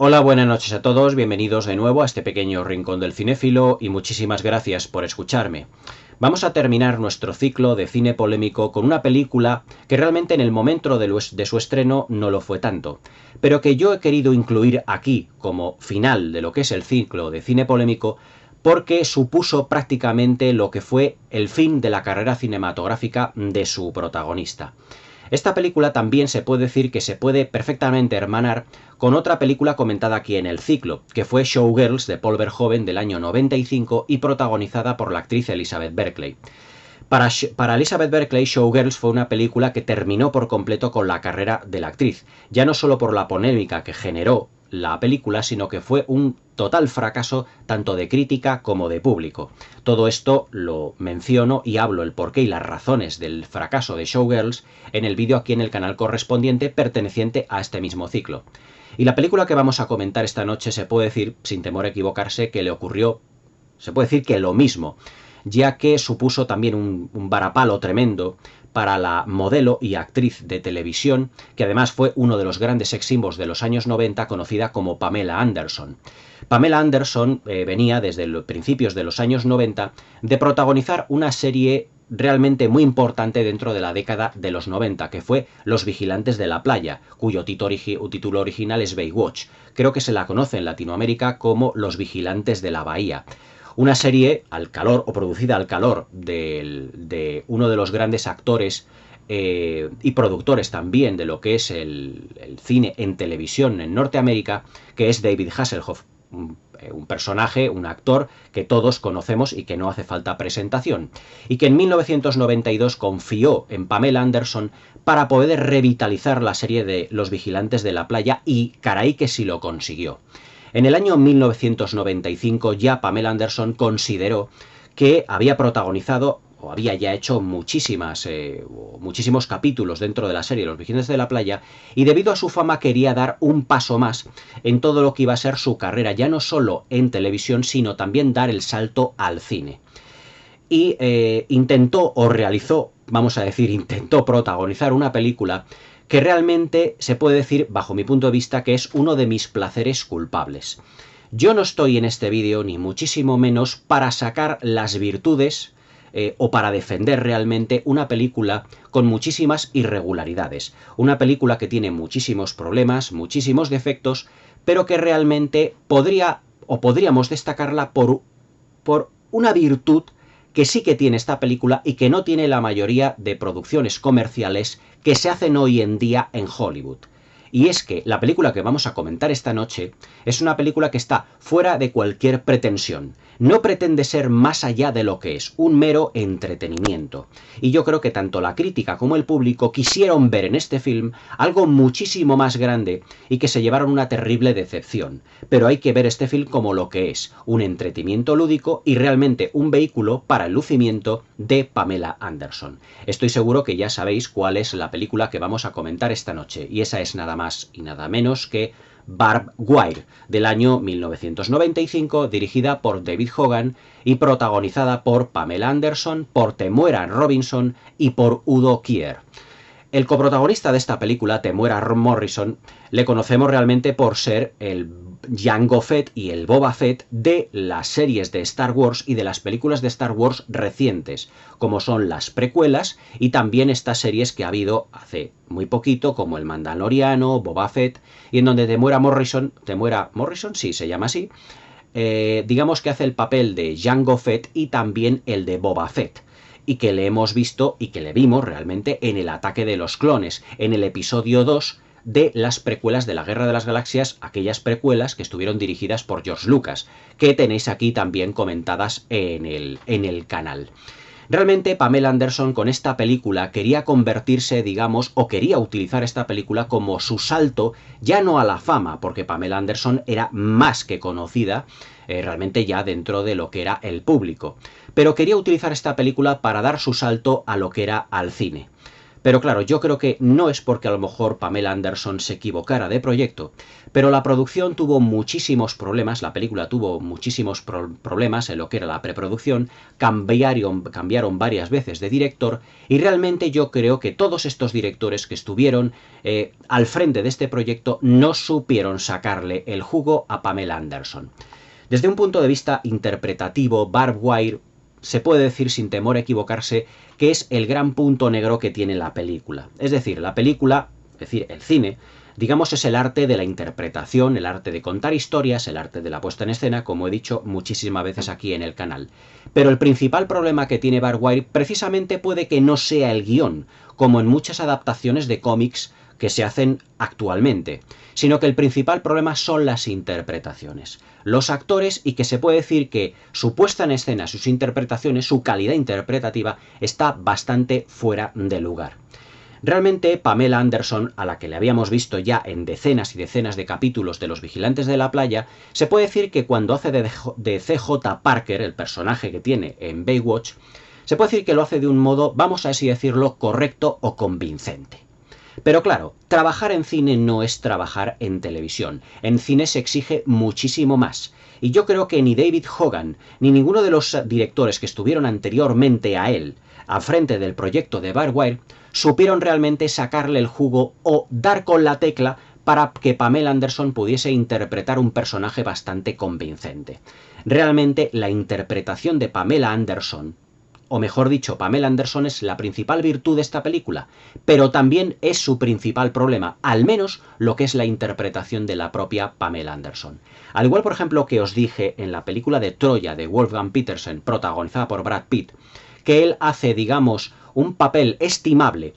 Hola, buenas noches a todos, bienvenidos de nuevo a este pequeño rincón del cinéfilo y muchísimas gracias por escucharme. Vamos a terminar nuestro ciclo de cine polémico con una película que realmente en el momento de su estreno no lo fue tanto, pero que yo he querido incluir aquí como final de lo que es el ciclo de cine polémico porque supuso prácticamente lo que fue el fin de la carrera cinematográfica de su protagonista. Esta película también se puede decir que se puede perfectamente hermanar con otra película comentada aquí en el ciclo, que fue Showgirls de Paul Verhoeven del año 95 y protagonizada por la actriz Elizabeth Berkley. Para Elizabeth Berkley, Showgirls fue una película que terminó por completo con la carrera de la actriz, ya no solo por la polémica que generó la película, sino que fue un total fracaso tanto de crítica como de público. Todo esto lo menciono y hablo el porqué y las razones del fracaso de Showgirls en el vídeo aquí en el canal correspondiente perteneciente a este mismo ciclo. Y la película que vamos a comentar esta noche se puede decir, sin temor a equivocarse, que le ocurrió, se puede decir que lo mismo, ya que supuso también un varapalo tremendo para la modelo y actriz de televisión, que además fue uno de los grandes sex symbols de los años 90, conocida como Pamela Anderson. Pamela Anderson venía desde los principios de los años 90 de protagonizar una serie realmente muy importante dentro de la década de los 90, que fue Los Vigilantes de la Playa, cuyo título original es Baywatch. Creo que se la conoce en Latinoamérica como Los Vigilantes de la Bahía. Una serie al calor, o producida al calor, de uno de los grandes actores y productores también de lo que es el cine en televisión en Norteamérica, que es David Hasselhoff, un personaje, un actor que todos conocemos y que no hace falta presentación, y que en 1992 confió en Pamela Anderson para poder revitalizar la serie de Los Vigilantes de la Playa, y caray que sí lo consiguió. En el año 1995 ya Pamela Anderson consideró que había protagonizado o había ya hecho muchísimos capítulos dentro de la serie Los Vigilantes de la Playa, y debido a su fama quería dar un paso más en todo lo que iba a ser su carrera, ya no solo en televisión, sino también dar el salto al cine. Y intentó, o realizó, vamos a decir, intentó protagonizar una película que realmente se puede decir, bajo mi punto de vista, que es uno de mis placeres culpables. Yo no estoy en este vídeo, ni muchísimo menos, para sacar las virtudes o para defender realmente una película con muchísimas irregularidades. Una película que tiene muchísimos problemas, muchísimos defectos, pero que realmente podría o podríamos destacarla por una virtud que sí que tiene esta película y que no tiene la mayoría de producciones comerciales que se hacen hoy en día en Hollywood. Y es que la película que vamos a comentar esta noche es una película que está fuera de cualquier pretensión. No pretende ser más allá de lo que es, un mero entretenimiento. Y yo creo que tanto la crítica como el público quisieron ver en este film algo muchísimo más grande y que se llevaron una terrible decepción. Pero hay que ver este film como lo que es, un entretenimiento lúdico y realmente un vehículo para el lucimiento de Pamela Anderson. Estoy seguro que ya sabéis cuál es la película que vamos a comentar esta noche, y esa es nada más y nada menos que Barb Wire, del año 1995, dirigida por David Hogan y protagonizada por Pamela Anderson, por Temuera Robinson y por Udo Kier. El coprotagonista de esta película, Temuera Morrison, le conocemos realmente por ser el Jango Fett y el Boba Fett de las series de Star Wars y de las películas de Star Wars recientes, como son las precuelas y también estas series que ha habido hace muy poquito, como El Mandaloriano, Boba Fett, y en donde Temuera Morrison, sí, se llama así, digamos que hace el papel de Jango Fett y también el de Boba Fett, y que le hemos visto y que le vimos realmente en el Ataque de los Clones, en el episodio 2 de las precuelas de la Guerra de las Galaxias, aquellas precuelas que estuvieron dirigidas por George Lucas, que tenéis aquí también comentadas en el canal. Realmente Pamela Anderson con esta película quería convertirse, digamos, o quería utilizar esta película como su salto, ya no a la fama, porque Pamela Anderson era más que conocida, realmente ya dentro de lo que era el público, pero quería utilizar esta película para dar su salto a lo que era al cine. Pero claro, yo creo que no es porque a lo mejor Pamela Anderson se equivocara de proyecto, pero la producción tuvo muchísimos problemas, la película tuvo muchísimos problemas en lo que era la preproducción, cambiaron varias veces de director, y realmente yo creo que todos estos directores que estuvieron al frente de este proyecto no supieron sacarle el jugo a Pamela Anderson. Desde un punto de vista interpretativo, Barb Wire se puede decir sin temor a equivocarse que es el gran punto negro que tiene la película. Es decir, la película, es decir, el cine, digamos, es el arte de la interpretación, el arte de contar historias, el arte de la puesta en escena, como he dicho muchísimas veces aquí en el canal. Pero el principal problema que tiene Barb Wire precisamente puede que no sea el guión, como en muchas adaptaciones de cómics que se hacen actualmente, sino que el principal problema son las interpretaciones. Los actores, y que se puede decir que su puesta en escena, sus interpretaciones, su calidad interpretativa está bastante fuera de lugar. Realmente Pamela Anderson, a la que le habíamos visto ya en decenas y decenas de capítulos de Los Vigilantes de la Playa, se puede decir que cuando hace de CJ Parker, el personaje que tiene en Baywatch, se puede decir que lo hace de un modo, vamos a así decirlo, correcto o convincente. Pero claro, trabajar en cine no es trabajar en televisión. En cine se exige muchísimo más. Y yo creo que ni David Hogan, ni ninguno de los directores que estuvieron anteriormente a él, al frente del proyecto de Barb Wire, supieron realmente sacarle el jugo o dar con la tecla para que Pamela Anderson pudiese interpretar un personaje bastante convincente. Realmente la interpretación de Pamela Anderson, o mejor dicho, Pamela Anderson es la principal virtud de esta película, pero también es su principal problema, al menos lo que es la interpretación de la propia Pamela Anderson. Al igual, por ejemplo, que os dije en la película de Troya de Wolfgang Petersen, protagonizada por Brad Pitt, que él hace, digamos, un papel estimable,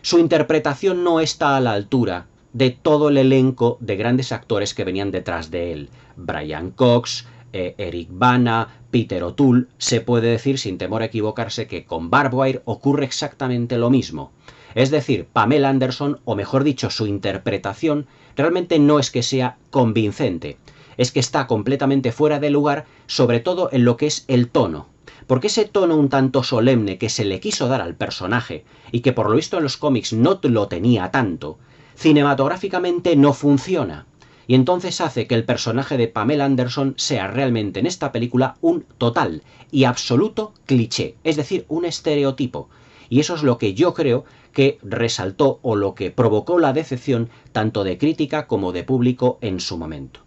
su interpretación no está a la altura de todo el elenco de grandes actores que venían detrás de él. Brian Cox, Eric Bana, Peter O'Toole. Se puede decir sin temor a equivocarse que con Barb Wire ocurre exactamente lo mismo. Es decir, Pamela Anderson, o mejor dicho, su interpretación, realmente no es que sea convincente, es que está completamente fuera de lugar, sobre todo en lo que es el tono. Porque ese tono un tanto solemne que se le quiso dar al personaje, y que por lo visto en los cómics no lo tenía tanto, cinematográficamente no funciona. Y entonces hace que el personaje de Pamela Anderson sea realmente en esta película un total y absoluto cliché, es decir, un estereotipo. Y eso es lo que yo creo que resaltó o lo que provocó la decepción tanto de crítica como de público en su momento.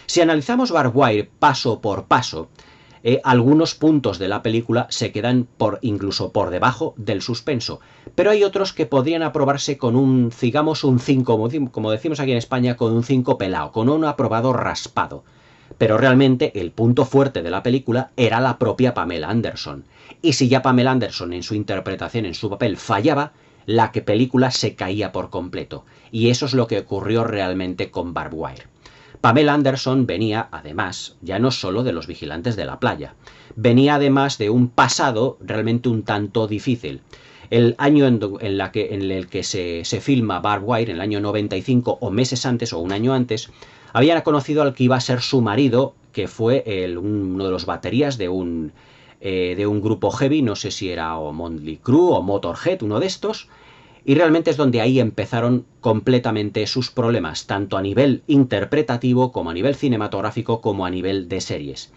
Si analizamos Barb Wire paso por paso, algunos puntos de la película se quedan incluso por debajo del suspenso, pero hay otros que podrían aprobarse con un, digamos, un 5, como decimos aquí en España, con un 5 pelao, con un aprobado raspado. Pero realmente el punto fuerte de la película era la propia Pamela Anderson. Y si ya Pamela Anderson en su interpretación, en su papel, fallaba, la película se caía por completo. Y eso es lo que ocurrió realmente con Barb Wire. Pamela Anderson venía, además, ya no solo de Los Vigilantes de la Playa, venía además de un pasado realmente un tanto difícil. El año en el que se filma Barb Wire, en el año 95 o meses antes o un año antes, habían conocido al que iba a ser su marido, que fue uno de los baterías de un grupo heavy, no sé si era o Motley Crue o Motorhead, uno de estos. Y realmente es donde ahí empezaron completamente sus problemas, tanto a nivel interpretativo como a nivel cinematográfico como a nivel de series.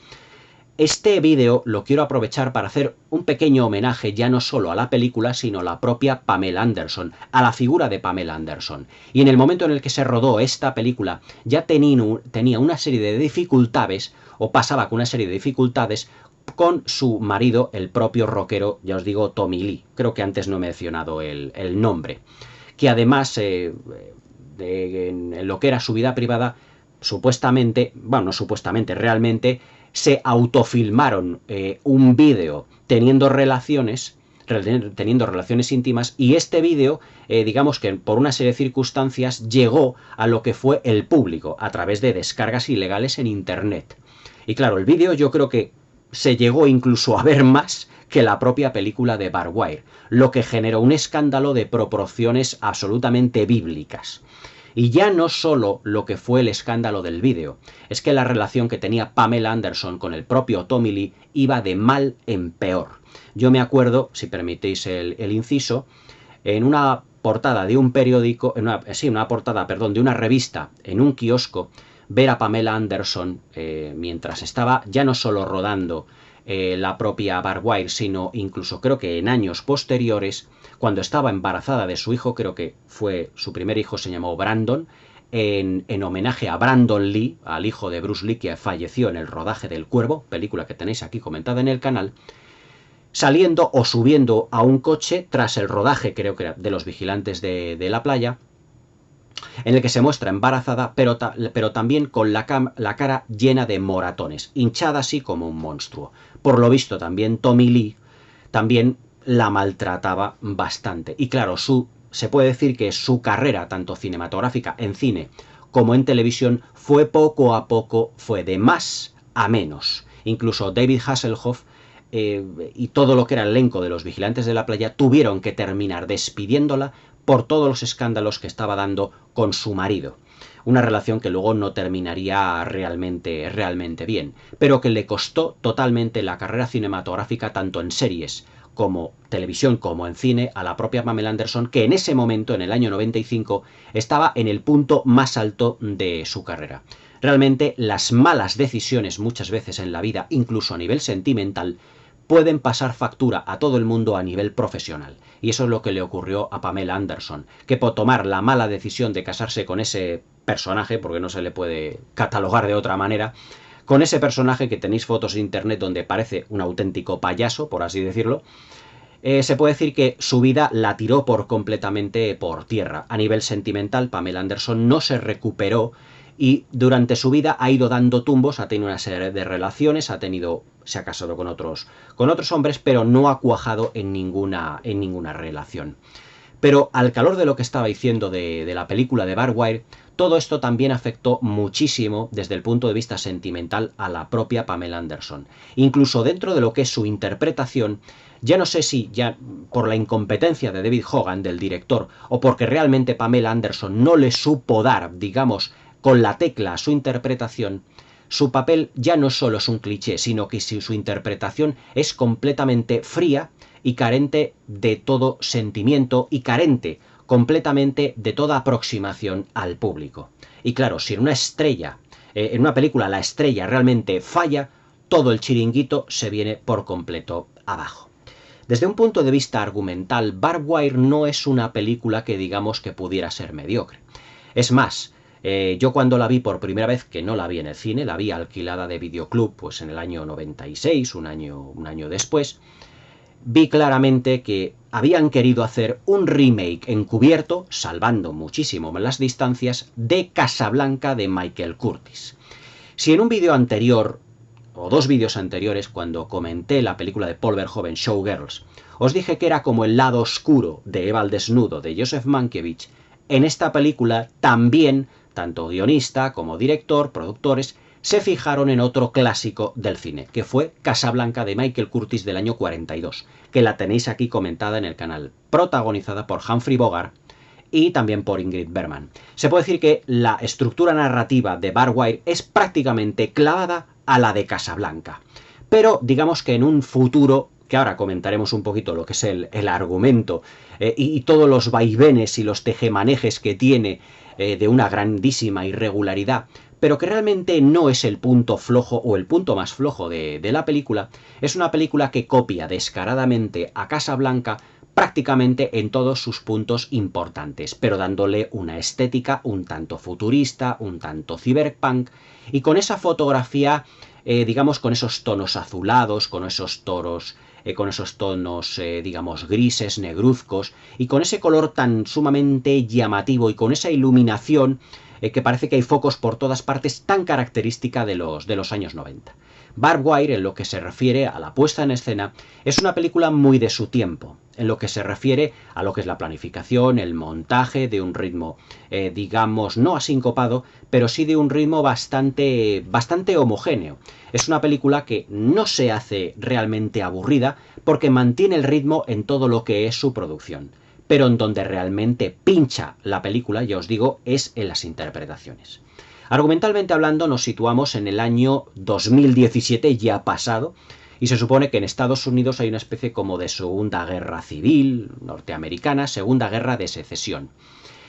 Este vídeo lo quiero aprovechar para hacer un pequeño homenaje ya no solo a la película, sino a la propia Pamela Anderson, a la figura de Pamela Anderson. Y en el momento en el que se rodó esta película ya tenía una serie de dificultades, o pasaba con una serie de dificultades, con su marido, el propio rockero, ya os digo, Tommy Lee. Creo que antes no he mencionado el nombre. Que además, en lo que era su vida privada, supuestamente, bueno, no supuestamente, realmente, se autofilmaron un vídeo teniendo relaciones íntimas, y este vídeo, digamos que por una serie de circunstancias, llegó a lo que fue el público, a través de descargas ilegales en internet. Y claro, el vídeo yo creo que se llegó incluso a ver más que la propia película de Barb Wire, lo que generó un escándalo de proporciones absolutamente bíblicas. Y ya no solo lo que fue el escándalo del vídeo, es que la relación que tenía Pamela Anderson con el propio Tommy Lee iba de mal en peor. Yo me acuerdo, si permitís el inciso, en una portada de un periódico, una portada, perdón, de una revista en un kiosco, ver a Pamela Anderson mientras estaba ya no solo rodando la propia Barb Wire, sino incluso creo que en años posteriores, cuando estaba embarazada de su hijo, creo que fue su primer hijo, se llamó Brandon, en homenaje a Brandon Lee, al hijo de Bruce Lee que falleció en el rodaje del Cuervo, película que tenéis aquí comentada en el canal, saliendo o subiendo a un coche tras el rodaje, creo que era de Los Vigilantes de la Playa, en el que se muestra embarazada, pero también con la cara llena de moratones, hinchada así como un monstruo. Por lo visto también Tommy Lee también la maltrataba bastante. Y claro, se puede decir que su carrera, tanto cinematográfica en cine como en televisión, fue poco a poco, fue de más a menos. Incluso David Hasselhoff y todo lo que era el elenco de Los Vigilantes de la Playa tuvieron que terminar despidiéndola por todos los escándalos que estaba dando con su marido. Una relación que luego no terminaría realmente bien, pero que le costó totalmente la carrera cinematográfica tanto en series como televisión como en cine a la propia Pamela Anderson, que en ese momento, en el año 95, estaba en el punto más alto de su carrera. Realmente las malas decisiones muchas veces en la vida, incluso a nivel sentimental, pueden pasar factura a todo el mundo a nivel profesional. Y eso es lo que le ocurrió a Pamela Anderson, que por tomar la mala decisión de casarse con ese personaje, porque no se le puede catalogar de otra manera, con ese personaje que tenéis fotos en internet donde parece un auténtico payaso, por así decirlo, se puede decir que su vida la tiró completamente por tierra. A nivel sentimental, Pamela Anderson no se recuperó y durante su vida ha ido dando tumbos, ha tenido una serie de relaciones, se ha casado con otros hombres, pero no ha cuajado en ninguna relación. Pero al calor de lo que estaba diciendo de la película de Barb Wire, todo esto también afectó muchísimo desde el punto de vista sentimental a la propia Pamela Anderson. Incluso dentro de lo que es su interpretación, ya no sé si ya por la incompetencia de David Hogan, del director, o porque realmente Pamela Anderson no le supo dar, digamos, con la tecla a su interpretación, su papel ya no solo es un cliché, sino que su interpretación es completamente fría y carente de todo sentimiento y carente completamente de toda aproximación al público. Y claro, si en una película la estrella realmente falla, todo el chiringuito se viene por completo abajo. Desde un punto de vista argumental, Barb Wire no es una película que digamos que pudiera ser mediocre. Es más, yo cuando la vi por primera vez, que no la vi en el cine, la vi alquilada de Videoclub pues en el año 96, un año después, vi claramente que habían querido hacer un remake encubierto, salvando muchísimo las distancias, de Casablanca de Michael Curtiz. Si en un vídeo anterior, o dos vídeos anteriores, cuando comenté la película de Paul Verhoeven, Showgirls, os dije que era como el lado oscuro de Eva al desnudo, de Joseph Mankiewicz, en esta película también, tanto guionista como director, productores, se fijaron en otro clásico del cine, que fue Casablanca de Michael Curtiz del año 42, que la tenéis aquí comentada en el canal, protagonizada por Humphrey Bogart y también por Ingrid Bergman. Se puede decir que la estructura narrativa de Barb Wire es prácticamente clavada a la de Casablanca, pero digamos que en un futuro, que ahora comentaremos un poquito lo que es el argumento y todos los vaivenes y los tejemanejes que tiene de una grandísima irregularidad, pero que realmente no es el punto flojo o el punto más flojo de la película. Es una película que copia descaradamente a Casablanca prácticamente en todos sus puntos importantes, pero dándole una estética un tanto futurista, un tanto cyberpunk, y con esa fotografía, digamos, con esos tonos azulados, con esos tonos, digamos, grises, negruzcos, y con ese color tan sumamente llamativo y con esa iluminación que parece que hay focos por todas partes, tan característica de los años 90. Barb Wire, en lo que se refiere a la puesta en escena, es una película muy de su tiempo, en lo que se refiere a lo que es la planificación, el montaje, de un ritmo, digamos, no asincopado, pero sí de un ritmo bastante homogéneo. Es una película que no se hace realmente aburrida, porque mantiene el ritmo en todo lo que es su producción. Pero en donde realmente pincha la película, ya os digo, es en las interpretaciones. Argumentalmente hablando, nos situamos en el año 2017, ya pasado, Y se supone que en Estados Unidos hay una especie como de Segunda Guerra Civil norteamericana, Segunda Guerra de Secesión.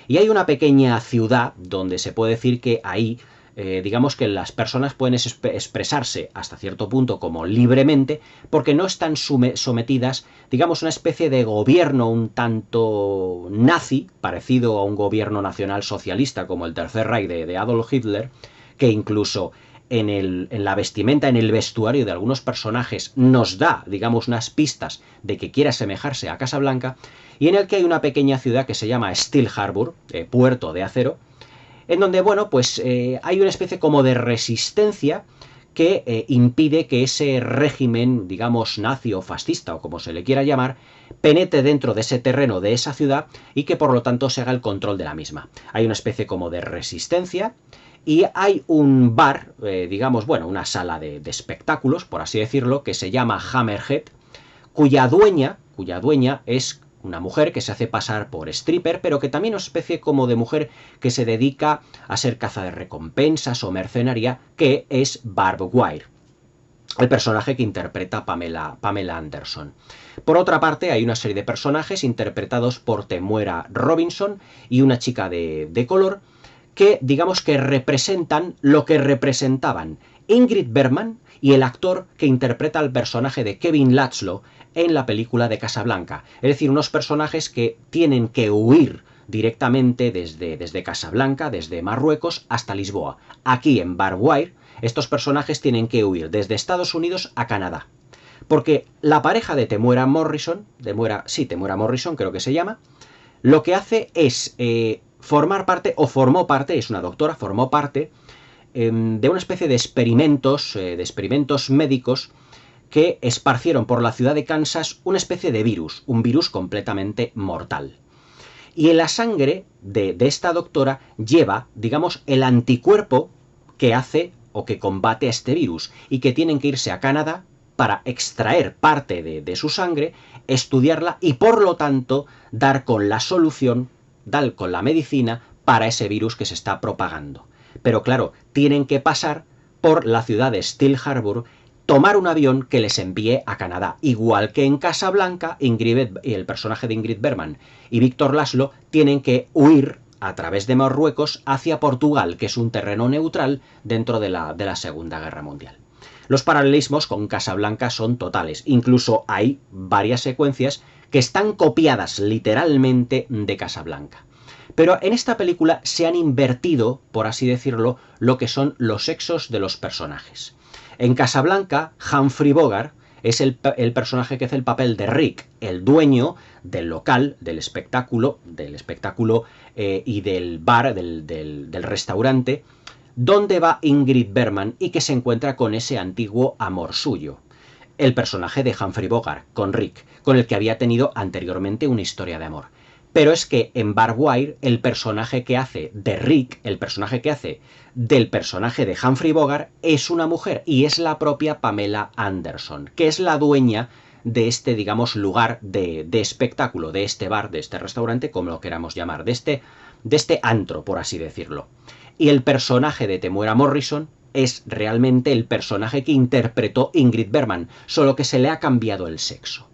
Y hay una pequeña ciudad donde se puede decir que ahí, digamos que las personas pueden expresarse hasta cierto punto como libremente, porque no están sometidas, digamos, a una especie de gobierno un tanto nazi, parecido a un gobierno nacional socialista como el Tercer Reich de Adolf Hitler, que incluso en la vestimenta, en el vestuario de algunos personajes nos da, digamos, unas pistas de que quiera asemejarse a Casablanca, y en el que hay una pequeña ciudad que se llama Steel Harbor, Puerto de Acero, en donde, bueno, pues hay una especie como de resistencia que impide que ese régimen, digamos, nazi o fascista, o como se le quiera llamar, penetre dentro de ese terreno de esa ciudad y que por lo tanto se haga el control de la misma. Hay una especie como de resistencia y hay un bar, digamos, bueno, una sala de espectáculos, por así decirlo, que se llama Hammerhead, cuya dueña es una mujer que se hace pasar por stripper, pero que también es una especie como de mujer que se dedica a ser caza de recompensas o mercenaria, que es Barb Wire, el personaje que interpreta Pamela Anderson. Por otra parte, hay una serie de personajes interpretados por Temuera Robinson y una chica de color, que digamos que representan lo que representaban Ingrid Bergman y el actor que interpreta al personaje de Kevin Laszlo en la película de Casablanca. Es decir, unos personajes que tienen que huir directamente desde Casablanca, desde Marruecos hasta Lisboa. Aquí en Barbed Wire, estos personajes tienen que huir desde Estados Unidos a Canadá. Porque la pareja de Temuera Morrison creo que se llama, lo que hace es formó parte, es una doctora, formó parte de una especie de experimentos médicos que esparcieron por la ciudad de Kansas una especie de virus, un virus completamente mortal. Y en la sangre de esta doctora lleva, digamos, el anticuerpo que hace o que combate a este virus, y que tienen que irse a Canadá para extraer parte de su sangre, estudiarla y por lo tanto dar con la solución, dar con la medicina para ese virus que se está propagando. Pero claro, tienen que pasar por la ciudad de Steel Harbor, tomar un avión que les envíe a Canadá. Igual que en Casablanca, el personaje de Ingrid Bergman y Víctor Laszlo tienen que huir a través de Marruecos hacia Portugal, que es un terreno neutral dentro de la Segunda Guerra Mundial. Los paralelismos con Casablanca son totales. Incluso hay varias secuencias que están copiadas literalmente de Casablanca. Pero en esta película se han invertido, por así decirlo, lo que son los sexos de los personajes. En Casablanca, Humphrey Bogart es el personaje que hace el papel de Rick, el dueño del local, del espectáculo y del bar, del restaurante, donde va Ingrid Bergman y que se encuentra con ese antiguo amor suyo, el personaje de Humphrey Bogart, con Rick, con el que había tenido anteriormente una historia de amor. Pero es que en Barbed Wire, el personaje que hace de Rick, el personaje que hace del personaje de Humphrey Bogart, es una mujer, y es la propia Pamela Anderson, que es la dueña de este, digamos, lugar de espectáculo, de este bar, de este restaurante, como lo queramos llamar, de este antro, por así decirlo. Y el personaje de Temuera Morrison es realmente el personaje que interpretó Ingrid Bergman, solo que se le ha cambiado el sexo.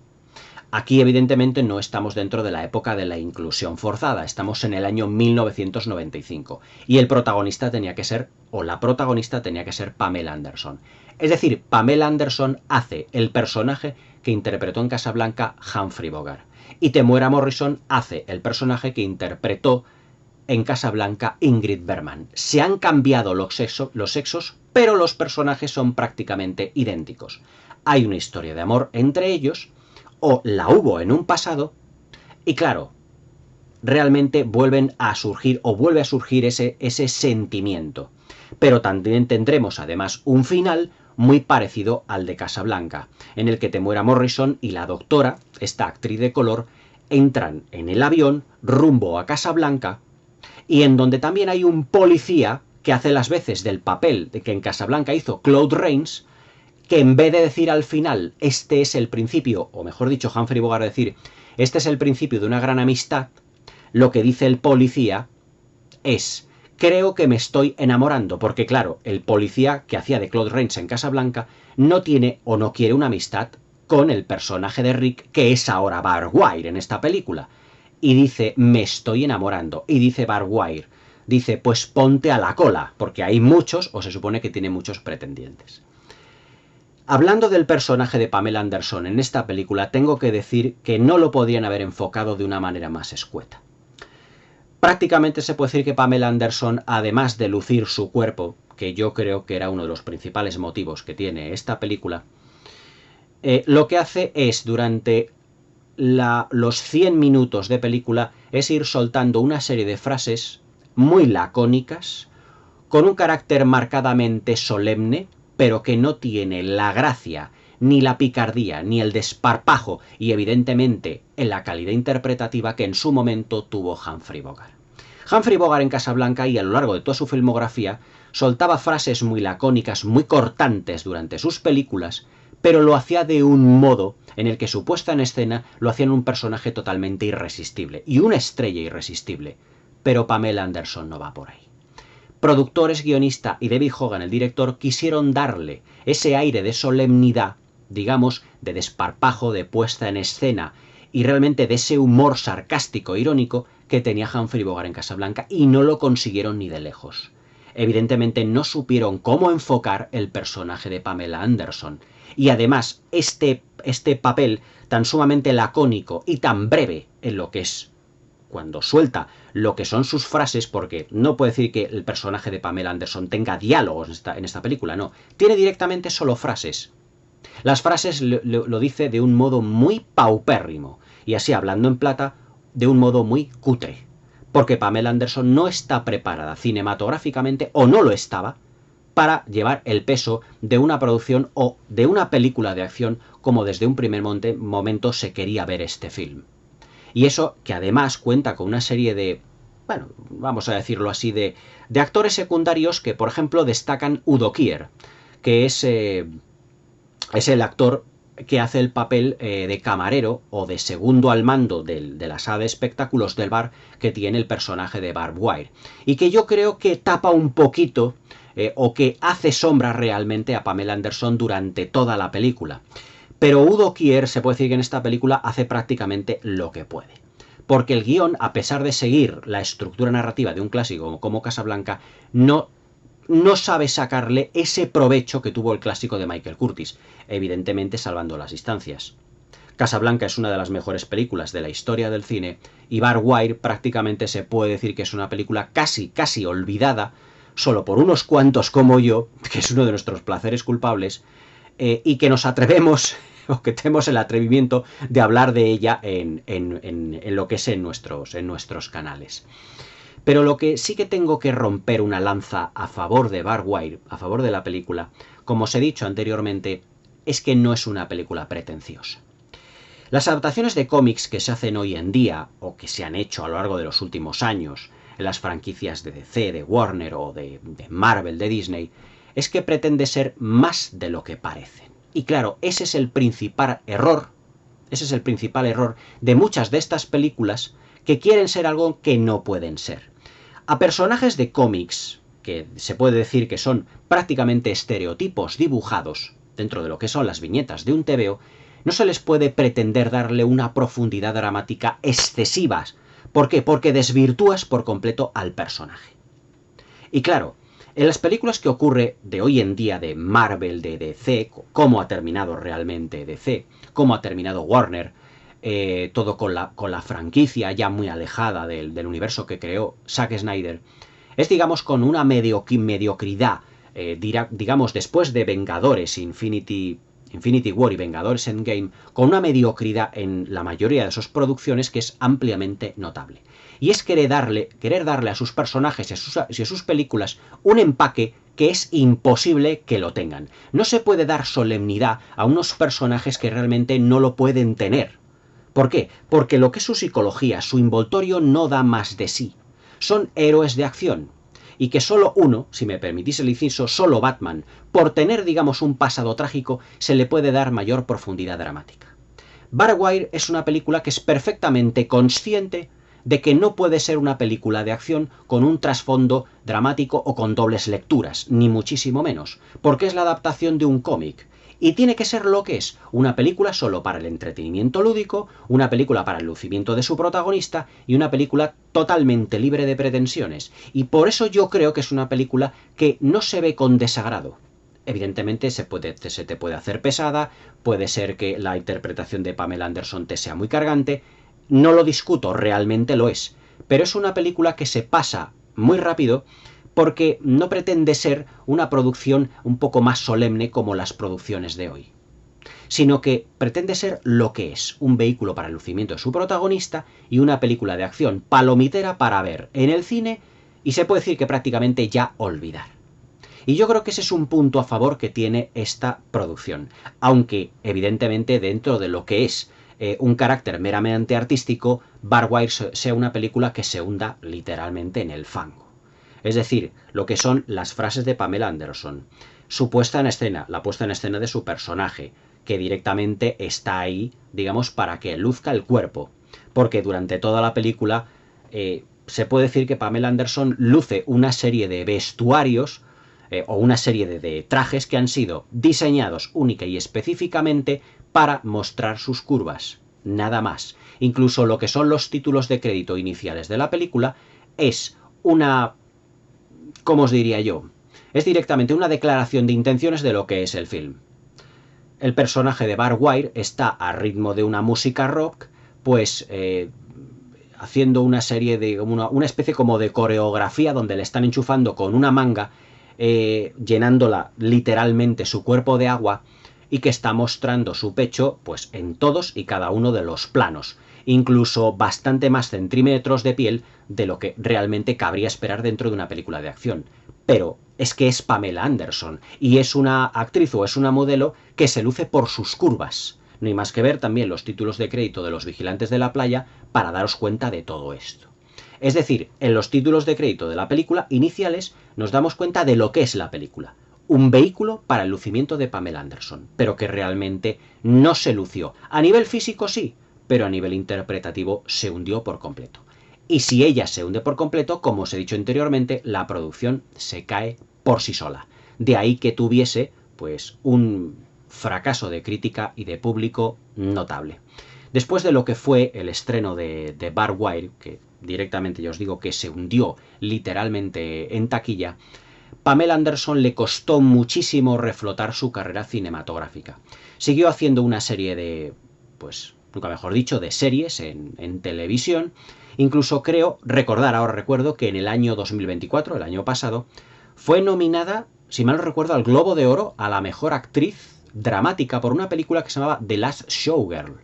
Aquí evidentemente no estamos dentro de la época de la inclusión forzada, estamos en el año 1995 y el protagonista tenía que ser, o la protagonista tenía que ser Pamela Anderson. Es decir, Pamela Anderson hace el personaje que interpretó en Casablanca Humphrey Bogart y Temuera Morrison hace el personaje que interpretó en Casablanca Ingrid Bergman. Se han cambiado los sexos, pero los personajes son prácticamente idénticos. Hay una historia de amor entre ellos, o la hubo en un pasado, y claro, realmente vuelve a surgir ese sentimiento. Pero también tendremos además un final muy parecido al de Casablanca, en el que Temuera Morrison y la doctora, esta actriz de color, entran en el avión rumbo a Casablanca, y en donde también hay un policía que hace las veces del papel de que en Casablanca hizo Claude Rains, que en vez de decir al final, este es el principio, o mejor dicho, Humphrey Bogart decir, este es el principio de una gran amistad, lo que dice el policía es creo que me estoy enamorando, porque claro, el policía que hacía de Claude Rains en Casablanca no tiene o no quiere una amistad con el personaje de Rick, que es ahora Barwire en esta película. Y dice, me estoy enamorando. Y dice Barwire, dice, pues ponte a la cola, porque hay muchos, o se supone que tiene muchos pretendientes. Hablando del personaje de Pamela Anderson en esta película, tengo que decir que no lo podrían haber enfocado de una manera más escueta. Prácticamente se puede decir que Pamela Anderson, además de lucir su cuerpo, que yo creo que era uno de los principales motivos que tiene esta película, lo que hace es, durante los 100 minutos de película, es ir soltando una serie de frases muy lacónicas, con un carácter marcadamente solemne, pero que no tiene la gracia, ni la picardía, ni el desparpajo, y evidentemente en la calidad interpretativa que en su momento tuvo Humphrey Bogart. Humphrey Bogart en Casablanca y a lo largo de toda su filmografía soltaba frases muy lacónicas, muy cortantes durante sus películas, pero lo hacía de un modo en el que su puesta en escena lo hacía en un personaje totalmente irresistible, y una estrella irresistible, pero Pamela Anderson no va por ahí. Productores, guionista y David Hogan, el director, quisieron darle ese aire de solemnidad, digamos, de desparpajo, de puesta en escena, y realmente de ese humor sarcástico e irónico que tenía Humphrey Bogart en Casablanca, y no lo consiguieron ni de lejos. Evidentemente no supieron cómo enfocar el personaje de Pamela Anderson, y además este papel tan sumamente lacónico y tan breve en lo que es cuando suelta lo que son sus frases, porque no puede decir que el personaje de Pamela Anderson tenga diálogos en esta película, no, tiene directamente solo frases. Las frases lo dice de un modo muy paupérrimo, y así, hablando en plata, de un modo muy cutre, porque Pamela Anderson no está preparada cinematográficamente, o no lo estaba, para llevar el peso de una producción o de una película de acción como desde un primer momento se quería ver este film. Y eso que además cuenta con una serie de, bueno, vamos a decirlo así, de actores secundarios que, por ejemplo, destacan Udo Kier, que es el actor que hace el papel de camarero o de segundo al mando de la sala de espectáculos del bar que tiene el personaje de Barwire, y que yo creo que tapa un poquito o que hace sombra realmente a Pamela Anderson durante toda la película. Pero Udo Kier se puede decir que en esta película hace prácticamente lo que puede. Porque el guión, a pesar de seguir la estructura narrativa de un clásico como Casablanca, no sabe sacarle ese provecho que tuvo el clásico de Michael Curtis, evidentemente salvando las distancias. Casablanca es una de las mejores películas de la historia del cine, y Barwire prácticamente se puede decir que es una película casi olvidada, solo por unos cuantos como yo, que es uno de nuestros placeres culpables, y que nos atrevemos, o que tenemos el atrevimiento de hablar de ella en lo que es en nuestros canales. Pero lo que sí que tengo que romper una lanza a favor de Barwire, a favor de la película, como os he dicho anteriormente, es que no es una película pretenciosa. Las adaptaciones de cómics que se hacen hoy en día, o que se han hecho a lo largo de los últimos años, en las franquicias de DC, de Warner o de Marvel, de Disney, es que pretende ser más de lo que parecen. Y claro, ese es el principal error de muchas de estas películas que quieren ser algo que no pueden ser. A personajes de cómics, que se puede decir que son prácticamente estereotipos dibujados dentro de lo que son las viñetas de un TVO, no se les puede pretender darle una profundidad dramática excesiva. ¿Por qué? Porque desvirtúas por completo al personaje. Y claro, en las películas que ocurre de hoy en día de Marvel, de DC, cómo ha terminado realmente DC, cómo ha terminado Warner, todo con la franquicia ya muy alejada del universo que creó Zack Snyder, es digamos con una mediocridad, digamos después de Vengadores, Infinity War y Vengadores Endgame, con una mediocridad en la mayoría de sus producciones que es ampliamente notable. Y es querer darle a sus personajes y a sus películas un empaque que es imposible que lo tengan. No se puede dar solemnidad a unos personajes que realmente no lo pueden tener. ¿Por qué? Porque lo que es su psicología, su envoltorio no da más de sí. Son héroes de acción. Y que solo uno, si me permitís el inciso, solo Batman, por tener, digamos, un pasado trágico, se le puede dar mayor profundidad dramática. Barwire es una película que es perfectamente consciente de que no puede ser una película de acción con un trasfondo dramático o con dobles lecturas, ni muchísimo menos, porque es la adaptación de un cómic. Y tiene que ser lo que es, una película solo para el entretenimiento lúdico, una película para el lucimiento de su protagonista y una película totalmente libre de pretensiones. Y por eso yo creo que es una película que no se ve con desagrado. Evidentemente se te puede hacer pesada, puede ser que la interpretación de Pamela Anderson te sea muy cargante, no lo discuto, realmente lo es, pero es una película que se pasa muy rápido porque no pretende ser una producción un poco más solemne como las producciones de hoy, sino que pretende ser lo que es, un vehículo para el lucimiento de su protagonista y una película de acción palomitera para ver en el cine y se puede decir que prácticamente ya olvidar. Y yo creo que ese es un punto a favor que tiene esta producción, aunque evidentemente dentro de lo que es un carácter meramente artístico, Barwire sea una película que se hunda literalmente en el fango. Es decir, lo que son las frases de Pamela Anderson, su puesta en escena, la puesta en escena de su personaje, que directamente está ahí, digamos, para que luzca el cuerpo, porque durante toda la película se puede decir que Pamela Anderson luce una serie de vestuarios o una serie de trajes que han sido diseñados única y específicamente para mostrar sus curvas, nada más. Incluso lo que son los títulos de crédito iniciales de la película es una, ¿cómo os diría yo? Es directamente una declaración de intenciones de lo que es el film. El personaje de Barwire está a ritmo de una música rock, pues haciendo una serie de, una especie como de coreografía donde le están enchufando con una manga, llenándola literalmente su cuerpo de agua, y que está mostrando su pecho pues en todos y cada uno de los planos, incluso bastante más centímetros de piel de lo que realmente cabría esperar dentro de una película de acción. Pero es que es Pamela Anderson y es una actriz o es una modelo que se luce por sus curvas. No hay más que ver también los títulos de crédito de Los Vigilantes de la Playa para daros cuenta de todo esto. Es decir, en los títulos de crédito de la película iniciales nos damos cuenta de lo que es la película. Un vehículo para el lucimiento de Pamela Anderson, pero que realmente no se lució. A nivel físico sí, pero a nivel interpretativo se hundió por completo. Y si ella se hunde por completo, como os he dicho anteriormente, la producción se cae por sí sola. De ahí que tuviese, pues, un fracaso de crítica y de público notable. Después de lo que fue el estreno de Barwire, que directamente ya os digo que se hundió literalmente en taquilla, Pamela Anderson le costó muchísimo reflotar su carrera cinematográfica. Siguió haciendo una serie de, pues, nunca mejor dicho, de series en televisión. Incluso ahora recuerdo que en el año 2024, el año pasado, fue nominada, si mal no recuerdo, al Globo de Oro a la mejor actriz dramática por una película que se llamaba The Last Showgirl.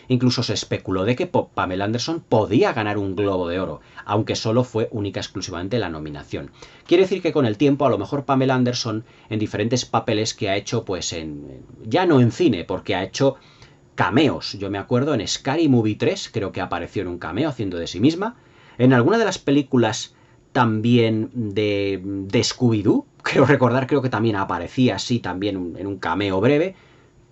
Incluso se especuló de que Pamela Anderson podía ganar un Globo de Oro, aunque solo fue única exclusivamente la nominación. Quiere decir que con el tiempo a lo mejor Pamela Anderson en diferentes papeles que ha hecho, pues ya no en cine, porque ha hecho cameos. Yo me acuerdo en Scary Movie 3, creo que apareció en un cameo haciendo de sí misma. En alguna de las películas también de Scooby-Doo, creo que también aparecía así también en un cameo breve,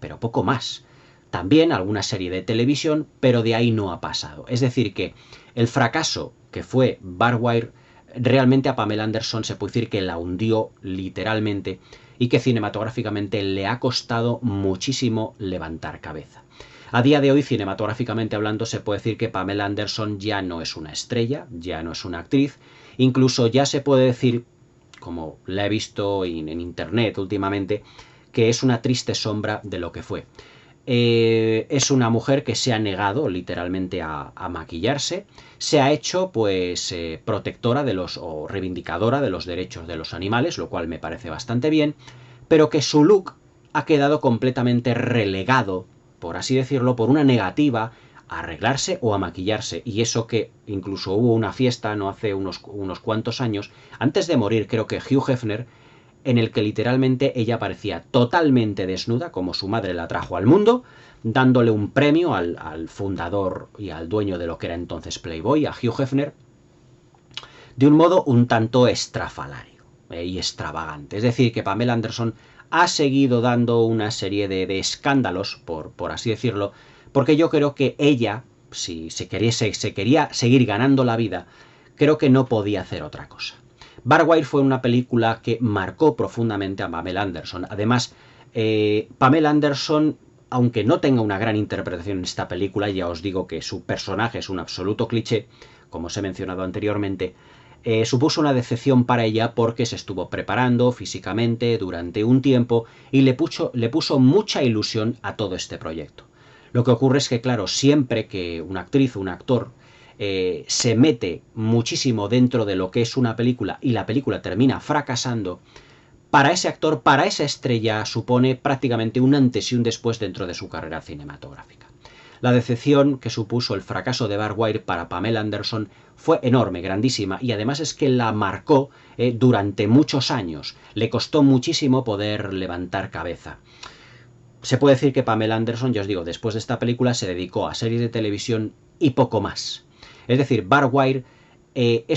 pero poco más. También alguna serie de televisión, pero de ahí no ha pasado. Es decir que el fracaso que fue Barwire realmente a Pamela Anderson se puede decir que la hundió literalmente y que cinematográficamente le ha costado muchísimo levantar cabeza. A día de hoy, cinematográficamente hablando, se puede decir que Pamela Anderson ya no es una estrella, ya no es una actriz, incluso ya se puede decir, como la he visto en internet últimamente, que es una triste sombra de lo que fue. Es una mujer que se ha negado literalmente a maquillarse, se ha hecho pues protectora de los o reivindicadora de los derechos de los animales, lo cual me parece bastante bien, pero que su look ha quedado completamente relegado, por así decirlo, por una negativa a arreglarse o a maquillarse. Y eso que incluso hubo una fiesta no hace unos cuantos años, antes de morir creo que Hugh Hefner, en el que literalmente ella aparecía totalmente desnuda, como su madre la trajo al mundo, dándole un premio al fundador y al dueño de lo que era entonces Playboy, a Hugh Hefner, de un modo un tanto estrafalario y extravagante. Es decir, que Pamela Anderson ha seguido dando una serie de escándalos, por así decirlo, porque yo creo que ella si se quería seguir ganando la vida, creo que no podía hacer otra cosa. Barwire fue una película que marcó profundamente a Pamela Anderson. Además, Pamela Anderson, aunque no tenga una gran interpretación en esta película, ya os digo que su personaje es un absoluto cliché, como os he mencionado anteriormente, supuso una decepción para ella porque se estuvo preparando físicamente durante un tiempo y le puso mucha ilusión a todo este proyecto. Lo que ocurre es que, claro, siempre que una actriz o un actor se mete muchísimo dentro de lo que es una película y la película termina fracasando, para ese actor, para esa estrella, supone prácticamente un antes y un después dentro de su carrera cinematográfica. La decepción que supuso el fracaso de Barwire para Pamela Anderson fue enorme, grandísima, y además es que la marcó durante muchos años. Le costó muchísimo poder levantar cabeza. Se puede decir que Pamela Anderson, ya os digo, después de esta película se dedicó a series de televisión y poco más. Es decir, Barwire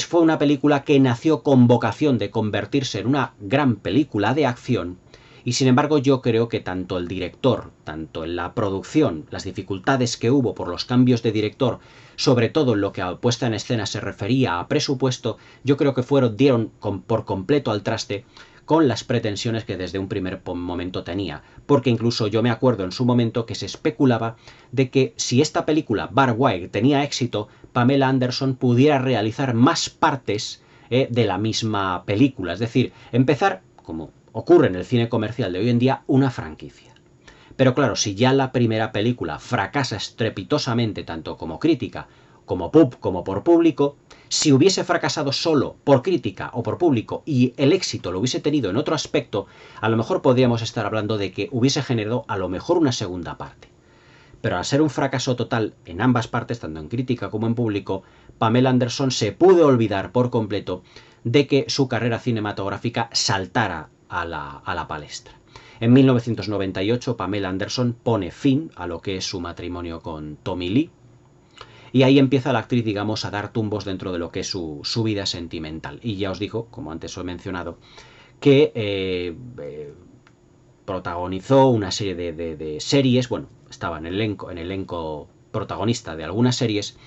fue una película que nació con vocación de convertirse en una gran película de acción, y sin embargo yo creo que tanto el director, tanto en la producción, las dificultades que hubo por los cambios de director, sobre todo en lo que a puesta en escena se refería a presupuesto, yo creo que dieron por completo al traste con las pretensiones que desde un primer momento tenía, porque incluso yo me acuerdo en su momento que se especulaba de que si esta película, Barwire, tenía éxito, Pamela Anderson pudiera realizar más partes de la misma película, es decir, empezar, como ocurre en el cine comercial de hoy en día, una franquicia. Pero claro, si ya la primera película fracasa estrepitosamente tanto como crítica, como por público, si hubiese fracasado solo por crítica o por público y el éxito lo hubiese tenido en otro aspecto, a lo mejor podríamos estar hablando de que hubiese generado a lo mejor una segunda parte. Pero al ser un fracaso total en ambas partes, tanto en crítica como en público, Pamela Anderson se pudo olvidar por completo de que su carrera cinematográfica saltara a la palestra. En 1998, Pamela Anderson pone fin a lo que es su matrimonio con Tommy Lee, y ahí empieza la actriz, digamos, a dar tumbos dentro de lo que es su vida sentimental. Y ya os digo, como antes os he mencionado, que protagonizó una serie de series, bueno, estaba en el elenco protagonista de algunas series,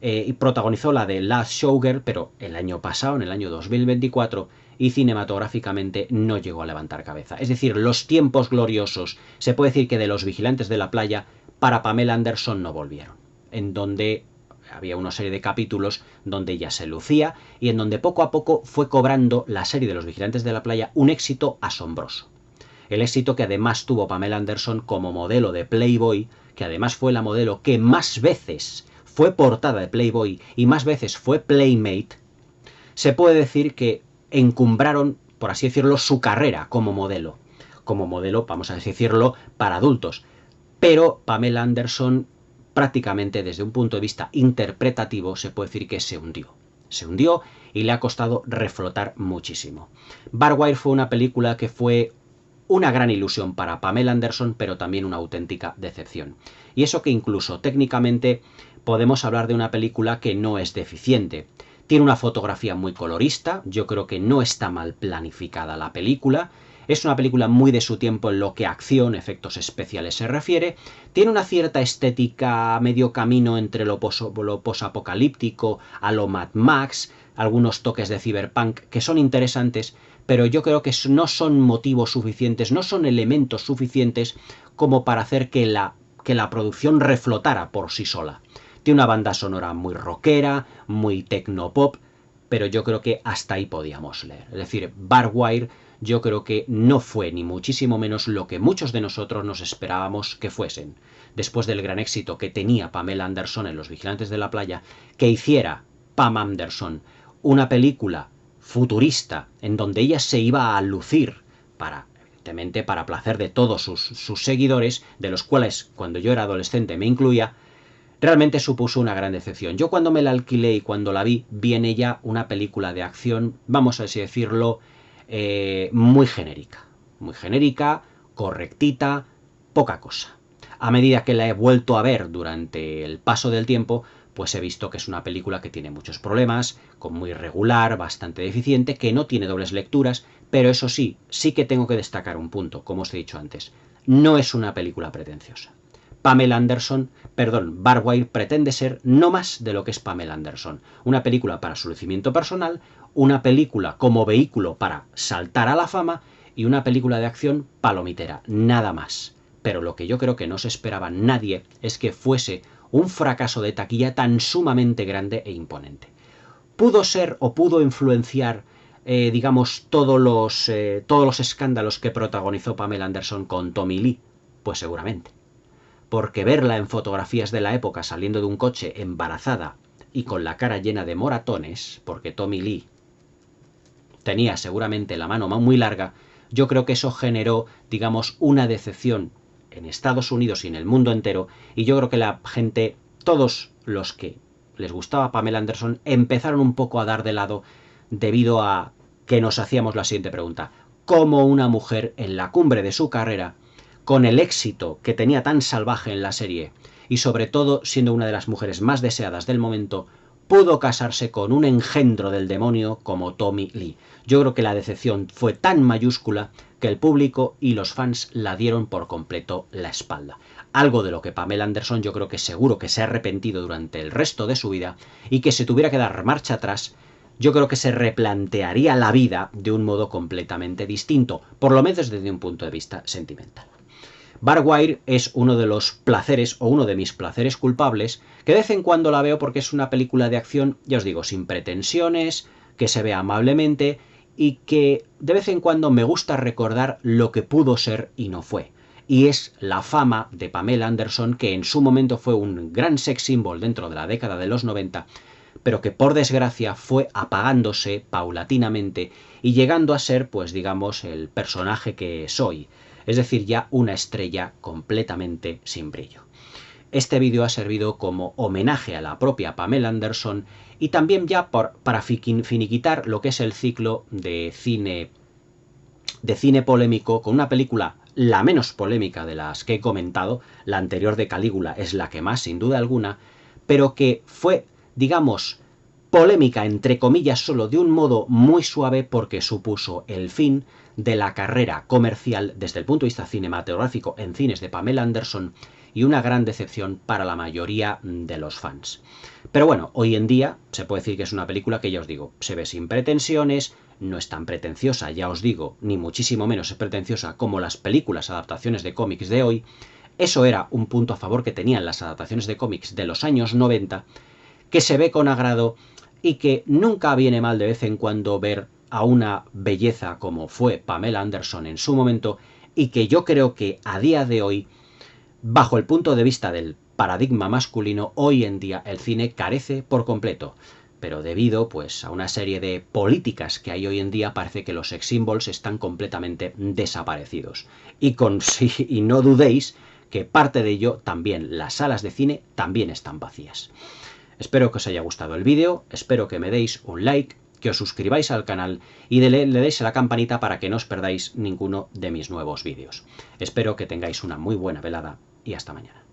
y protagonizó la de Last Showgirl, pero el año pasado, en el año 2024, y cinematográficamente no llegó a levantar cabeza. Es decir, los tiempos gloriosos, se puede decir que de Los Vigilantes de la Playa, para Pamela Anderson no volvieron, en donde había una serie de capítulos donde ella se lucía y en donde poco a poco fue cobrando la serie de Los Vigilantes de la Playa un éxito asombroso. El éxito que además tuvo Pamela Anderson como modelo de Playboy, que además fue la modelo que más veces fue portada de Playboy y más veces fue Playmate, se puede decir que encumbraron, por así decirlo, su carrera como modelo, vamos a decirlo, para adultos. Pero Pamela Anderson, prácticamente desde un punto de vista interpretativo, se puede decir que se hundió y le ha costado reflotar muchísimo. Barwire fue una película que fue una gran ilusión para Pamela Anderson, pero también una auténtica decepción. Y eso que incluso técnicamente podemos hablar de una película que no es deficiente. Tiene una fotografía muy colorista, yo creo que no está mal planificada la película. Es una película muy de su tiempo en lo que a acción, efectos especiales se refiere. Tiene una cierta estética a medio camino entre lo posapocalíptico a lo Mad Max, algunos toques de cyberpunk que son interesantes, pero yo creo que no son motivos suficientes, no son elementos suficientes como para hacer que la producción reflotara por sí sola. Tiene una banda sonora muy rockera, muy tecnopop, pero yo creo que hasta ahí podíamos leer. Es decir, Barwire yo creo que no fue ni muchísimo menos lo que muchos de nosotros nos esperábamos que fuesen. Después del gran éxito que tenía Pamela Anderson en Los Vigilantes de la Playa, que hiciera Pam Anderson una película futurista en donde ella se iba a lucir evidentemente para placer de todos sus seguidores, de los cuales cuando yo era adolescente me incluía, realmente supuso una gran decepción. Yo cuando me la alquilé y cuando la vi en ella una película de acción, vamos a así decirlo, muy genérica, correctita, poca cosa. A medida que la he vuelto a ver durante el paso del tiempo, pues he visto que es una película que tiene muchos problemas, con muy irregular, bastante deficiente, que no tiene dobles lecturas, pero eso sí que tengo que destacar un punto, como os he dicho antes. No es una película pretenciosa. Pamela Anderson, perdón, Barbed Wire pretende ser no más de lo que es Pamela Anderson. Una película para su lucimiento personal, una película como vehículo para saltar a la fama y una película de acción palomitera, nada más. Pero lo que yo creo que no se esperaba nadie es que fuese un fracaso de taquilla tan sumamente grande e imponente. ¿Pudo ser o pudo influenciar, digamos, todos los escándalos que protagonizó Pamela Anderson con Tommy Lee? Pues seguramente. Porque verla en fotografías de la época saliendo de un coche embarazada y con la cara llena de moratones, porque Tommy Lee tenía seguramente la mano muy larga, yo creo que eso generó, digamos, una decepción en Estados Unidos y en el mundo entero, y yo creo que la gente, todos los que les gustaba Pamela Anderson, empezaron un poco a dar de lado debido a que nos hacíamos la siguiente pregunta: ¿cómo una mujer en la cumbre de su carrera, con el éxito que tenía tan salvaje en la serie, y sobre todo siendo una de las mujeres más deseadas del momento, pudo casarse con un engendro del demonio como Tommy Lee? Yo creo que la decepción fue tan mayúscula que el público y los fans la dieron por completo la espalda. Algo de lo que Pamela Anderson yo creo que seguro que se ha arrepentido durante el resto de su vida, y que si tuviera que dar marcha atrás, yo creo que se replantearía la vida de un modo completamente distinto, por lo menos desde un punto de vista sentimental. Barbed Wire es uno de los placeres, o uno de mis placeres culpables, que de vez en cuando la veo porque es una película de acción, ya os digo, sin pretensiones, que se ve amablemente y que de vez en cuando me gusta recordar lo que pudo ser y no fue. Y es la fama de Pamela Anderson, que en su momento fue un gran sex symbol dentro de la década de los 90, pero que por desgracia fue apagándose paulatinamente y llegando a ser, pues digamos, el personaje que soy. Es decir, ya una estrella completamente sin brillo. Este vídeo ha servido como homenaje a la propia Pamela Anderson y también ya para finiquitar lo que es el ciclo de cine polémico, con una película la menos polémica de las que he comentado. La anterior de Calígula es la que más, sin duda alguna, pero que fue, digamos, polémica entre comillas solo de un modo muy suave, porque supuso el fin de la carrera comercial desde el punto de vista cinematográfico en cines de Pamela Anderson, y una gran decepción para la mayoría de los fans. Pero bueno, hoy en día se puede decir que es una película que, ya os digo, se ve sin pretensiones, no es tan pretenciosa, ya os digo, ni muchísimo menos es pretenciosa como las películas adaptaciones de cómics de hoy. Eso era un punto a favor que tenían las adaptaciones de cómics de los años 90, que se ve con agrado y que nunca viene mal de vez en cuando ver a una belleza como fue Pamela Anderson en su momento, y que yo creo que a día de hoy, bajo el punto de vista del paradigma masculino, hoy en día el cine carece por completo. Pero debido pues a una serie de políticas que hay hoy en día, parece que los sex symbols están completamente desaparecidos. Y no dudéis que parte de ello también las salas de cine también están vacías. Espero que os haya gustado el vídeo, espero que me deis un like, que os suscribáis al canal y le deis a la campanita para que no os perdáis ninguno de mis nuevos vídeos. Espero que tengáis una muy buena velada y hasta mañana.